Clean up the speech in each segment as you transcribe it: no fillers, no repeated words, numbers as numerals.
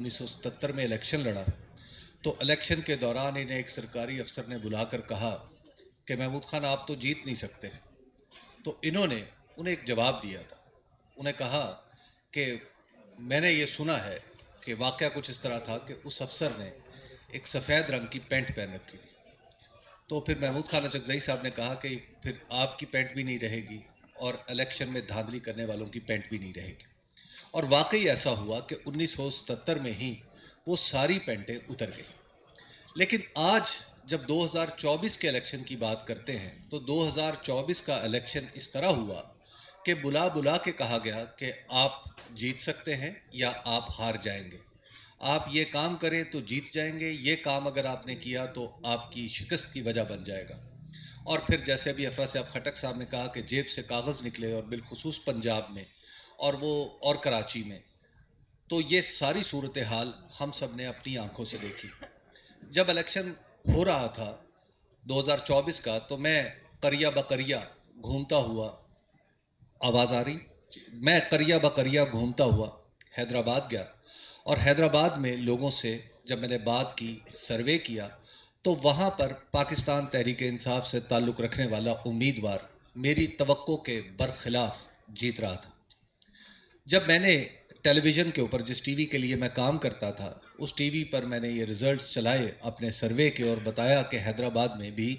1977 में इलेक्शन लड़ा तो इलेक्शन के दौरान इन्हें एक सरकारी अफसर ने बुलाकर कहा कि महमूद खान आप तो जीत नहीं सकते। तो इन्होंने उन्हें एक जवाब दिया था। उन्हें कहा कि मैंने ये सुना है कि वाक़या कुछ इस तरह था कि उस अफसर ने एक सफ़ेद रंग की पैंट पहन रखी थी। तो फिर महमूद खान अचकज़ई साहब ने कहा कि फिर आपकी पैंट भी नहीं रहेगी और इलेक्शन में धांधली करने वालों की पैंट भी नहीं रहेगी। और वाकई ऐसा हुआ कि 1977 में ही वो सारी पेंटें उतर गई। लेकिन आज जब 2024 के इलेक्शन की बात करते हैं तो 2024 का इलेक्शन इस तरह हुआ कि बुला बुला के कहा गया कि आप जीत सकते हैं या आप हार जाएंगे। आप ये काम करें तो जीत जाएंगे, ये काम अगर आपने किया तो आपकी शिकस्त की वजह बन जाएगा। और फिर जैसे अभी अफरा साहब खटक साहब ने कहा कि जेब से कागज़ निकले, और बिलखुसूस पंजाब में और कराची में, तो ये सारी सूरत हाल हम सब ने अपनी आंखों से देखी। जब इलेक्शन हो रहा था 2024 का, तो मैं करिया बकरिया घूमता हुआ, आवाज़ आ रही, मैं करिया बकरिया घूमता हुआ हैदराबाद गया। और हैदराबाद में लोगों से जब मैंने बात की, सर्वे किया, तो वहाँ पर पाकिस्तान तहरीक इंसाफ से ताल्लुक़ रखने वाला उम्मीदवार मेरी तवक्को के बरखिलाफ़ जीत रहा था। जब मैंने टेलीविज़न के ऊपर, जिस टीवी के लिए मैं काम करता था, उस टीवी पर मैंने ये रिज़ल्ट्स चलाए अपने सर्वे के और बताया कि हैदराबाद में भी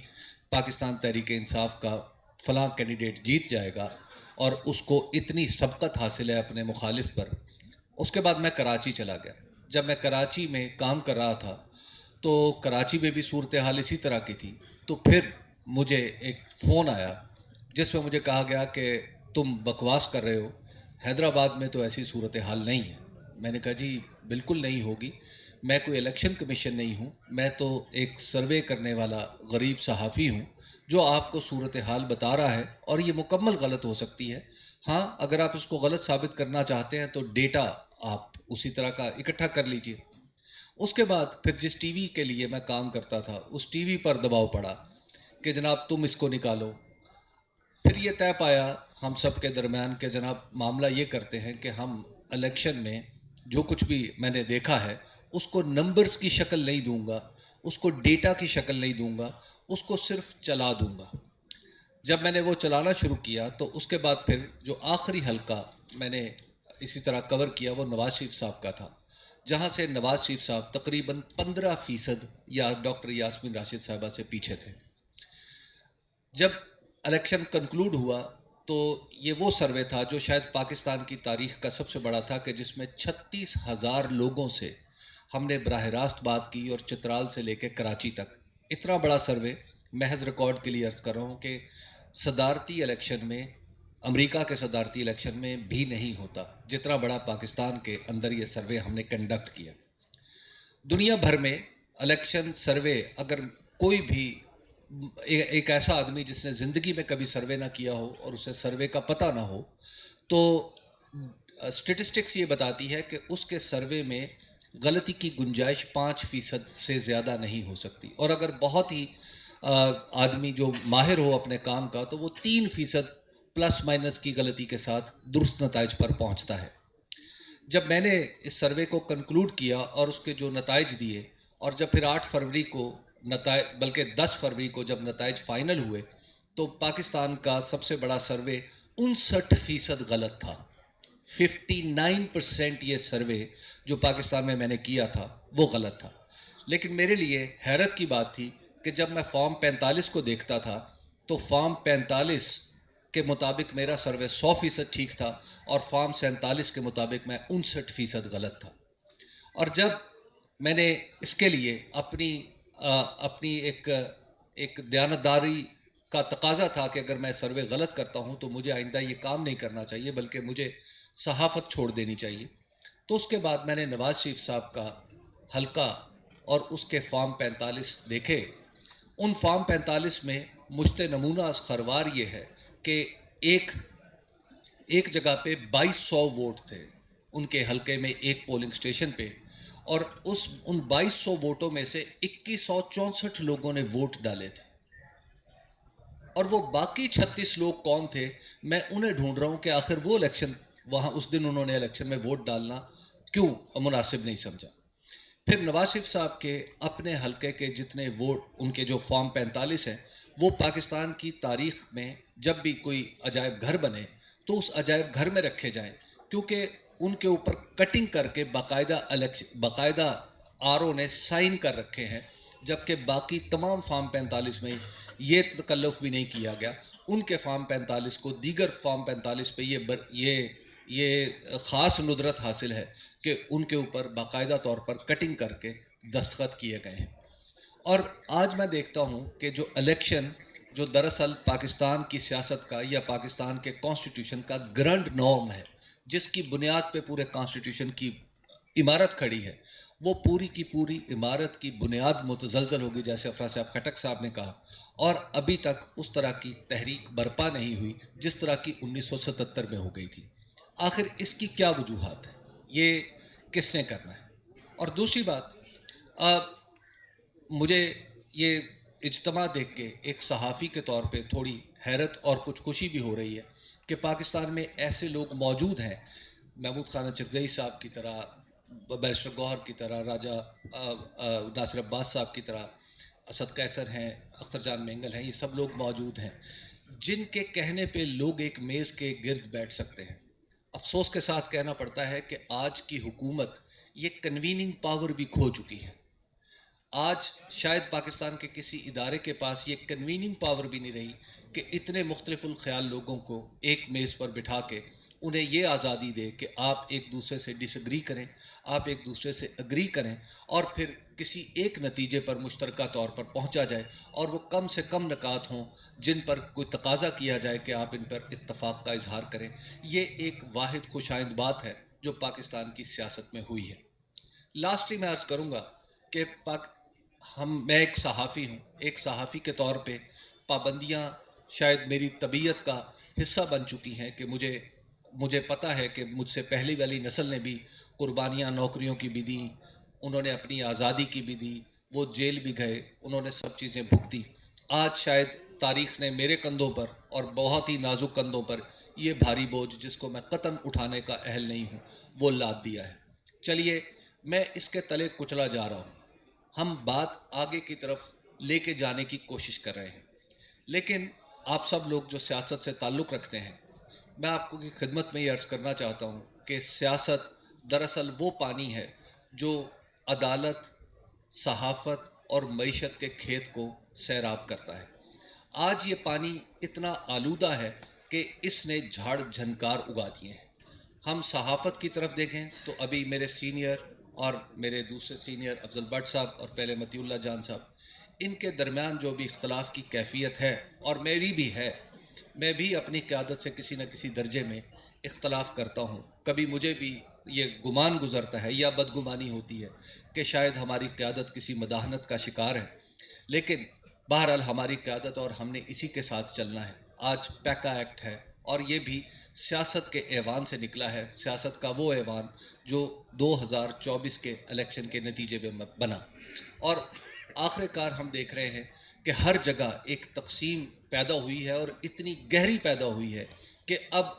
पाकिस्तान तहरीक इंसाफ का फ़लाँ कैंडिडेट जीत जाएगा और उसको इतनी सबकत हासिल है अपने मुखालिफ पर। उसके बाद मैं कराची चला गया। जब मैं कराची में काम कर रहा था तो कराची में भी सूरत हाल इसी तरह की थी। तो फिर मुझे एक फ़ोन आया जिसमें मुझे कहा गया कि तुम बकवास कर रहे हो, हैदराबाद में तो ऐसी सूरत हाल नहीं है। मैंने कहा जी बिल्कुल नहीं होगी, मैं कोई इलेक्शन कमीशन नहीं हूँ, मैं तो एक सर्वे करने वाला गरीब सहाफ़ी हूँ जो आपको सूरत हाल बता रहा है, और ये मुकम्मल गलत हो सकती है। हाँ, अगर आप इसको गलत साबित करना चाहते हैं तो डेटा आप उसी तरह का इकट्ठा कर लीजिए। उसके बाद फिर जिस टीवी के लिए मैं काम करता था उस टीवी पर दबाव पड़ा कि जनाब तुम इसको निकालो। फिर ये तय पाया हम सब के दरमियान कि जनाब मामला ये करते हैं कि हम इलेक्शन में जो कुछ भी मैंने देखा है उसको नंबर्स की शक्ल नहीं दूंगा, उसको डेटा की शक्ल नहीं दूंगा, उसको सिर्फ चला दूंगा। जब मैंने वो चलाना शुरू किया तो उसके बाद फिर जो आखिरी हल्का मैंने इसी तरह कवर किया वो नवाज शरीफ साहब का था, जहाँ से नवाज शरीफ साहब तकरीबन 15% या डॉक्टर यास्मीन राशिद साहबा से पीछे थे। जब इलेक्शन कंक्लूड हुआ तो ये वो सर्वे था जो शायद पाकिस्तान की तारीख का सबसे बड़ा था कि जिसमें 36,000 लोगों से हमने बराह रास्त बात की, और चित्राल से लेकर कराची तक। इतना बड़ा सर्वे महज रिकॉर्ड के लिए अर्ज़ कर रहा हूँ कि सदारती इलेक्शन में, अमेरिका के सदारती इलेक्शन में भी नहीं होता जितना बड़ा पाकिस्तान के अंदर ये सर्वे हमने कंडक्ट किया। दुनिया भर में इलेक्शन सर्वे, अगर कोई भी एक ऐसा आदमी जिसने ज़िंदगी में कभी सर्वे ना किया हो और उसे सर्वे का पता ना हो, तो स्टेटिस्टिक्स ये बताती है कि उसके सर्वे में गलती की गुंजाइश 5% से ज़्यादा नहीं हो सकती, और अगर बहुत ही आदमी जो माहिर हो अपने काम का तो वो 3% प्लस माइनस की गलती के साथ दुरुस्त नताइज पर पहुंचता है। जब मैंने इस सर्वे को कंक्लूड किया और उसके जो नताइज दिए, और जब फिर 8 फरवरी को बल्कि 10 फरवरी को जब नताइज फाइनल हुए, तो पाकिस्तान का सबसे बड़ा सर्वे 59% गलत था। 59% ये सर्वे जो पाकिस्तान में मैंने किया था वो गलत था। लेकिन मेरे लिए हैरत की बात थी कि जब मैं फॉर्म 45 को देखता था तो फॉर्म 45 के मुताबिक मेरा सर्वे 100% ठीक था, और फॉर्म 47 के मुताबिक मैं 59% गलत था। और जब मैंने इसके लिए अपनी एक दयानतदारी का तकाजा था कि अगर मैं सर्वे गलत करता हूं तो मुझे आइंदा ये काम नहीं करना चाहिए बल्कि मुझे सहाफ़त छोड़ देनी चाहिए। तो उसके बाद मैंने नवाज शरीफ साहब का हल्का और उसके फॉर्म 45 देखे। उन फॉर्म 45 में मुश्ते नमूना खरवार ये है कि एक एक जगह पे 2200 वोट थे उनके हलके में, एक पोलिंग स्टेशन पे, और उन 2200 वोटों में से 2164 लोगों ने वोट डाले थे। और वो बाकी 36 लोग कौन थे, मैं उन्हें ढूंढ रहा हूं कि आखिर वो इलेक्शन, वहां उस दिन उन्होंने इलेक्शन में वोट डालना क्यों मुनासिब नहीं समझा। फिर नवाज शरीफ साहब के अपने हलके के जितने वोट, उनके जो फॉर्म 45 हैं, वो पाकिस्तान की तारीख में जब भी कोई अजायब घर बने तो उस अजायब घर में रखे जाएं, क्योंकि उनके ऊपर कटिंग करके बाकायदा आरओ ने साइन कर रखे हैं, जबकि बाकी तमाम फार्म 45 में ये तकल्लुफ़ भी नहीं किया गया। उनके फार्म 45 को दीगर फार्म 45 पे ये ख़ास नुदरत हासिल है कि उनके ऊपर बाकायदा तौर पर कटिंग करके दस्तखत किए गए हैं। और आज मैं देखता हूँ कि जो इलेक्शन, जो दरअसल पाकिस्तान की सियासत का या पाकिस्तान के कॉन्स्टिट्यूशन का ग्रैंड नॉर्म है, जिसकी बुनियाद पे पूरे कॉन्स्टिट्यूशन की इमारत खड़ी है, वो पूरी की पूरी इमारत की बुनियाद मुतज़लज़ल होगी, जैसे अफरा साहब खटक साहब ने कहा। और अभी तक उस तरह की तहरीक बर्पा नहीं हुई जिस तरह की 1977 में हो गई थी। आखिर इसकी क्या वजूहात है, ये किसने करना है? और दूसरी बात, मुझे ये इज्तिमा देख के एक सहाफ़ी के तौर पे थोड़ी हैरत और कुछ खुशी भी हो रही है कि पाकिस्तान में ऐसे लोग मौजूद हैं, महमूद खान चकजई साहब की तरह, बैरिस्टर गौहर की तरह, राजा नासिर अब्बास साहब की तरह, असद कैसर हैं, अख्तर जान मेंगल हैं, ये सब लोग मौजूद हैं जिनके कहने पे लोग एक मेज़ के गिर्द बैठ सकते हैं। अफसोस के साथ कहना पड़ता है कि आज की हुकूमत ये कन्वीनिंग पावर भी खो चुकी है। आज शायद पाकिस्तान के किसी इदारे के पास ये कन्वीनिंग पावर भी नहीं रही कि इतने मुख्तलिफुल ख्याल लोगों को एक मेज़ पर बिठा के उन्हें ये आज़ादी दे कि आप एक दूसरे से डिसएग्री करें, आप एक दूसरे से एग्री करें और फिर किसी एक नतीजे पर मुश्तरका तौर पर पहुंचा जाए, और वो कम से कम निकात हों जिन पर कोई तकाजा किया जाए कि आप इन पर इत्तफाक का इजहार करें। ये एक वाहिद खुशाइंद बात है जो पाकिस्तान की सियासत में हुई है। लास्टली मैं अर्ज़ करूँगा कि मैं एक सहाफ़ी हूँ, एक सहाफ़ी के तौर पे पाबंदियाँ शायद मेरी तबीयत का हिस्सा बन चुकी हैं कि मुझे पता है कि मुझसे पहली वाली नस्ल ने भी कुर्बानियाँ नौकरियों की भी दी, उन्होंने अपनी आज़ादी की भी दी, वो जेल भी गए, उन्होंने सब चीज़ें भुगती। आज शायद तारीख़ ने मेरे कंधों पर, और बहुत ही नाजुक कंधों पर, ये भारी बोझ जिसको मैं कतन उठाने का अहल नहीं हूँ, वो लाद दिया है। चलिए, मैं इसके तले कुचला जा रहा हूँ, हम बात आगे की तरफ लेके जाने की कोशिश कर रहे हैं, लेकिन आप सब लोग जो सियासत से ताल्लुक़ रखते हैं, मैं आपको की खिदमत में ये अर्ज़ करना चाहता हूँ कि सियासत दरअसल वो पानी है जो अदालत, सहाफ़त और मईशत के खेत को सैराब करता है। आज ये पानी इतना आलूदा है कि इसने झाड़ झंकार उगा दिए हैं। हम सहाफ़त की तरफ देखें तो अभी मेरे सीनियर और मेरे दूसरे सीनियर अफजल भट्ट साहब और पहले मतीउल्लाह जान साहब, इनके दरमियान जो भी इख्तलाफ की कैफियत है, और मेरी भी है, मैं भी अपनी क़यादत से किसी न किसी दर्जे में इख्तलाफ करता हूँ। कभी मुझे भी ये गुमान गुज़रता है या बदगुमानी होती है कि शायद हमारी क़यादत किसी मदाहनत का शिकार है, लेकिन बहरहाल हमारी क़यादत और हमने इसी के साथ चलना है। आज पैका एक्ट है और ये भी सियासत के ऐवान से निकला है, सियासत का वो ऐवान जो 2024 के इलेक्शन के नतीजे में बना। और आखिरकार हम देख रहे हैं कि हर जगह एक तकसीम पैदा हुई है, और इतनी गहरी पैदा हुई है कि अब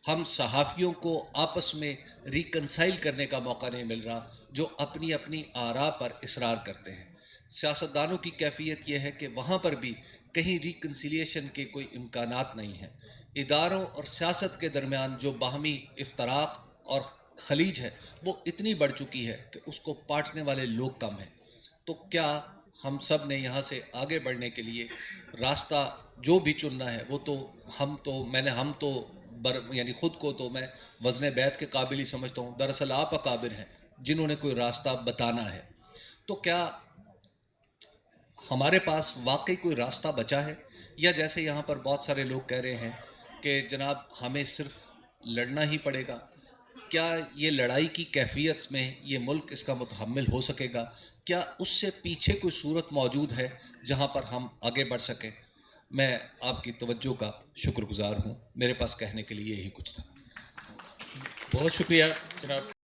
हम सहाफ़ियों को आपस में रिकन्साइल करने का मौका नहीं मिल रहा, जो अपनी अपनी आरा पर इसरार करते हैं। सियासतदानों की कैफियत यह है कि वहाँ पर भी कहीं रिकन्सिलिएशन के कोई इम्कानात नहीं हैं। इदारों और सियासत के दरमियान जो बाहमी इफ्तराक और खलीज है, वो इतनी बढ़ चुकी है कि उसको पाटने वाले लोग कम हैं। तो क्या हम सब ने यहाँ से आगे बढ़ने के लिए रास्ता जो भी चुनना है, वो तो हम तो यानी ख़ुद को तो मैं वज़न बैत के काबिल ही समझता हूँ। दरअसल आप अकाबिर हैं जिन्होंने कोई रास्ता बताना है। तो क्या हमारे पास वाकई कोई रास्ता बचा है, या जैसे यहाँ पर बहुत सारे लोग कह रहे हैं कि जनाब हमें सिर्फ लड़ना ही पड़ेगा? क्या ये लड़ाई की कैफियत में ये मुल्क इसका मुतहम्मिल हो सकेगा? क्या उससे पीछे कोई सूरत मौजूद है जहाँ पर हम आगे बढ़ सकें? मैं आपकी तवज्जो का शुक्रगुज़ार हूँ। मेरे पास कहने के लिए यही कुछ था। बहुत शुक्रिया जनाब।